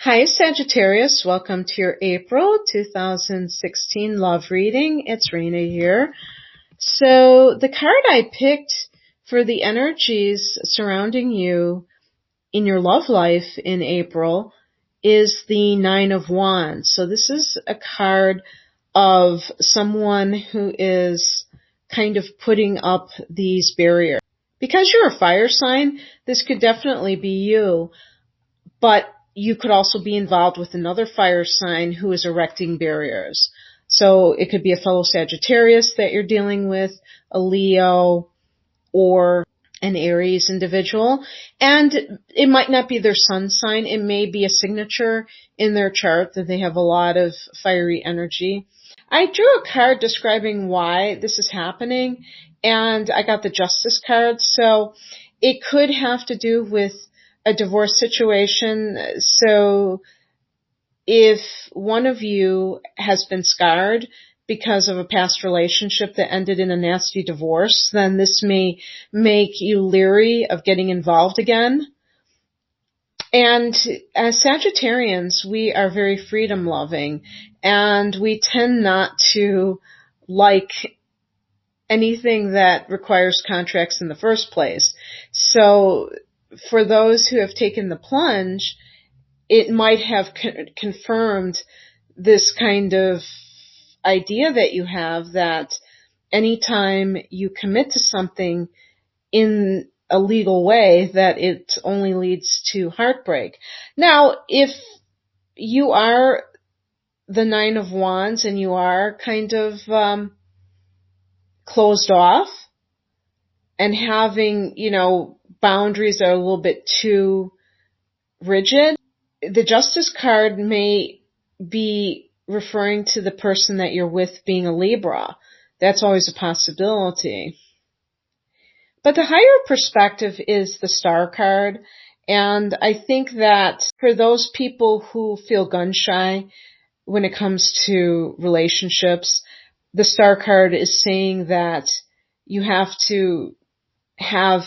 Hi, Sagittarius. Welcome to your April 2016 love reading. It's Raina here. So the card I picked for the energies surrounding you in your love life in April is the Nine of Wands. So this is a card of someone who is kind of putting up these barriers. Because you're a fire sign, this could definitely be you, but you could also be involved with another fire sign who is erecting barriers. So it could be a fellow Sagittarius that you're dealing with, a Leo, or an Aries individual. And it might not be their sun sign. It may be a signature in their chart that they have a lot of fiery energy. I drew a card describing why this is happening, and I got the Justice card. So it could have to do with a divorce situation. So if one of you has been scarred because of a past relationship that ended in a nasty divorce, then this may make you leery of getting involved again. And as Sagittarians, we are very freedom loving, and we tend not to like anything that requires contracts in the first place. So for those who have taken the plunge, it might have confirmed this kind of idea that you have that anytime you commit to something in a legal way, that it only leads to heartbreak. Now, if you are the Nine of Wands and you are kind of closed off and having, boundaries that are a little bit too rigid, the Justice card may be referring to the person that you're with being a Libra. That's always a possibility. But the higher perspective is the Star card. And I think that for those people who feel gun shy when it comes to relationships, the Star card is saying that you have to have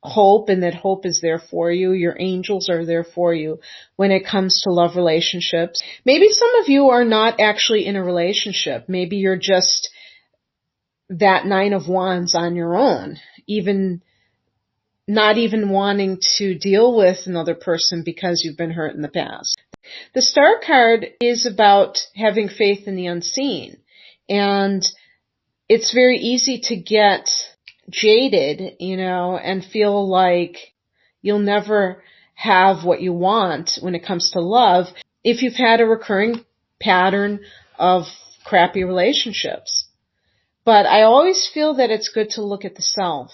hope, and that hope is there for you. Your angels are there for you when it comes to love relationships. Maybe some of you are not actually in a relationship. Maybe you're just that Nine of Wands on your own, not even wanting to deal with another person because you've been hurt in the past. The Star card is about having faith in the unseen, and it's very easy to get jaded, and feel like you'll never have what you want when it comes to love if you've had a recurring pattern of crappy relationships. But I always feel that it's good to look at the self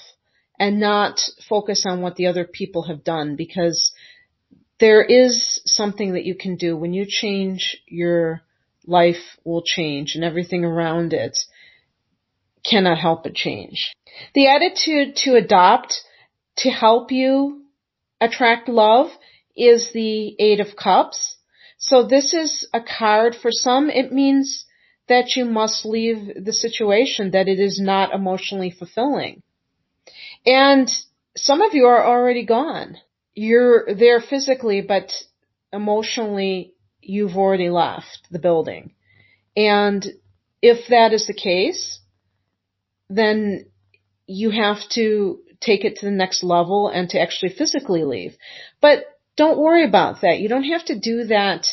and not focus on what the other people have done, because there is something that you can do. When you change, your life will change, and everything around it cannot help but change. The attitude to adopt to help you attract love is the Eight of Cups. So this is a card. For some, it means that you must leave the situation, that it is not emotionally fulfilling. And some of you are already gone. You're there physically, but emotionally, you've already left the building. And if that is the case, then you have to take it to the next level and to actually physically leave. But don't worry about that. You don't have to do that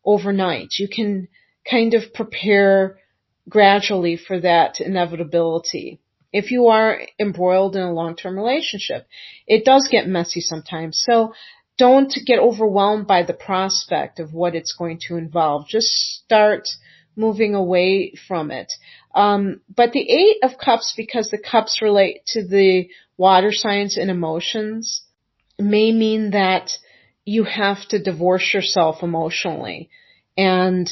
overnight. You can kind of prepare gradually for that inevitability. If you are embroiled in a long-term relationship, it does get messy sometimes. So don't get overwhelmed by the prospect of what it's going to involve. Just start moving away from it. But the Eight of Cups, because the cups relate to the water signs and emotions, may mean that you have to divorce yourself emotionally. And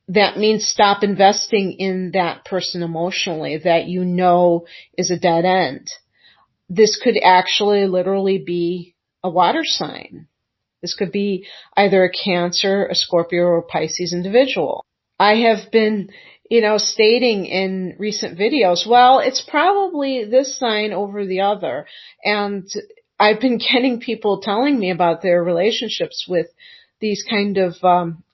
that means stop investing in that person emotionally that you know is a dead end. This could actually literally be a water sign. This could be either a Cancer, a Scorpio, or a Pisces individual. I have been, stating in recent videos, well, it's probably this sign over the other. And I've been getting people telling me about their relationships with these kind of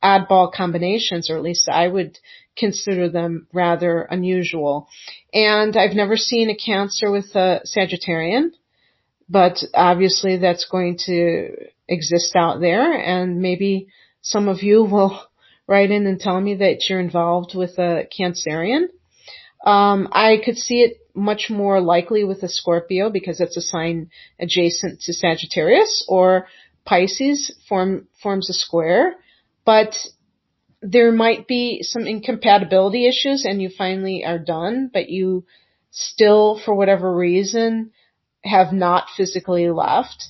oddball combinations, or at least I would consider them rather unusual. And I've never seen a Cancer with a Sagittarian, but obviously that's going to exist out there, and maybe some of you will write in and tell me that you're involved with a Cancerian. I could see it much more likely with a Scorpio because it's a sign adjacent to Sagittarius, or Pisces forms a square, but there might be some incompatibility issues and you finally are done, but you still, for whatever reason, have not physically left.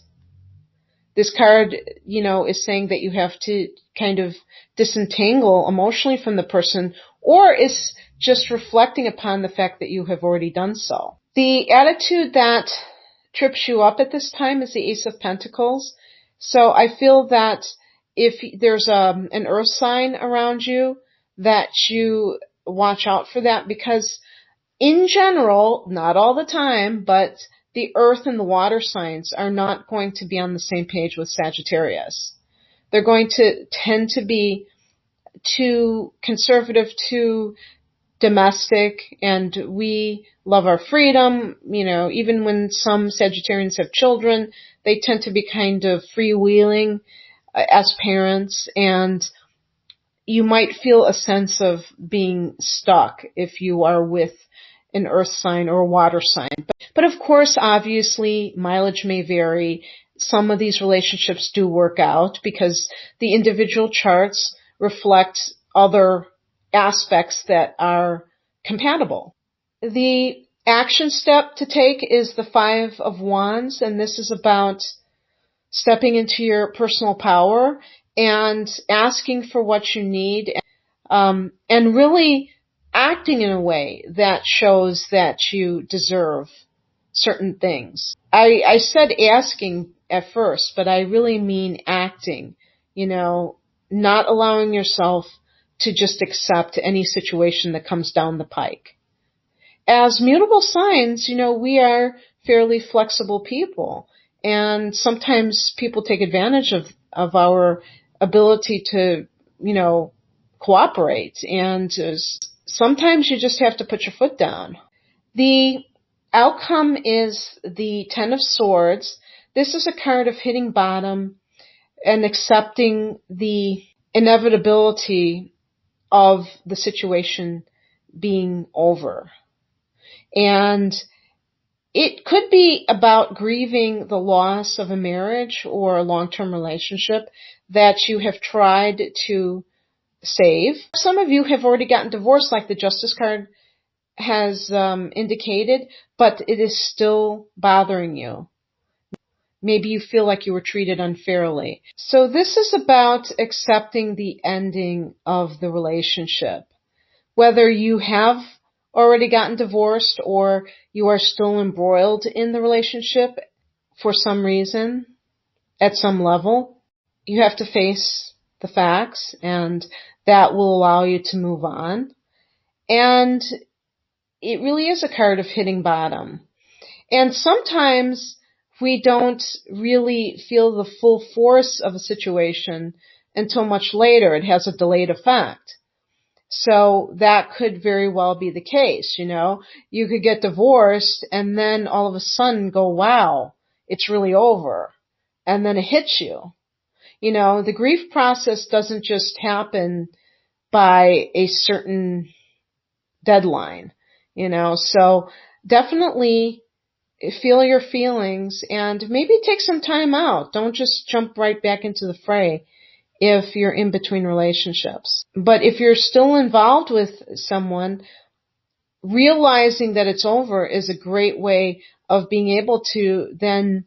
This card, is saying that you have to kind of disentangle emotionally from the person, or is just reflecting upon the fact that you have already done so. The attitude that trips you up at this time is the Ace of Pentacles. So I feel that if there's an earth sign around you, that you watch out for that, because in general, not all the time, but the earth and the water signs are not going to be on the same page with Sagittarius. They're going to tend to be too conservative, too domestic, and we love our freedom. Even when some Sagittarians have children, they tend to be kind of freewheeling as parents, and you might feel a sense of being stuck if you are with an earth sign or a water sign. But of course, obviously, mileage may vary. Some of these relationships do work out because the individual charts reflect other aspects that are compatible. The action step to take is the Five of Wands, and this is about stepping into your personal power and asking for what you need, and really acting in a way that shows that you deserve certain things. I said asking at first, but I really mean acting, not allowing yourself to just accept any situation that comes down the pike. As mutable signs, we are fairly flexible people, and sometimes people take advantage of our ability to, cooperate, and sometimes you just have to put your foot down. The outcome is the Ten of Swords. This is a card of hitting bottom and accepting the inevitability of the situation being over. And it could be about grieving the loss of a marriage or a long-term relationship that you have tried to save. Some of you have already gotten divorced, like the Justice card has indicated, but it is still bothering you. Maybe you feel like you were treated unfairly. So this is about accepting the ending of the relationship. Whether you have already gotten divorced or you are still embroiled in the relationship for some reason, at some level, you have to face the facts, and that will allow you to move on. And it really is a card of hitting bottom. And sometimes we don't really feel the full force of a situation until much later. It has a delayed effect. So that could very well be the case, You could get divorced and then all of a sudden go, wow, it's really over. And then it hits you. The grief process doesn't just happen by a certain deadline, So definitely feel your feelings and maybe take some time out. Don't just jump right back into the fray if you're in between relationships. But if you're still involved with someone, realizing that it's over is a great way of being able to then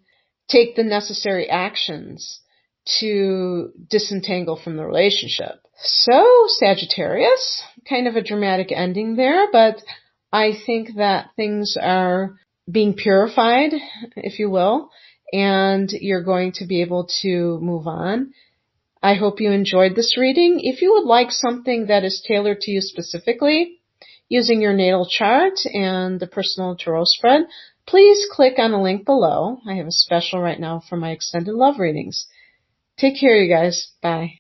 take the necessary actions to disentangle from the relationship. So, Sagittarius, kind of a dramatic ending there, but I think that things are being purified, if you will, and you're going to be able to move on. I hope you enjoyed this reading. If you would like something that is tailored to you specifically, using your natal chart and the personal tarot spread, please click on the link below. I have a special right now for my extended love readings. Take care, you guys. Bye.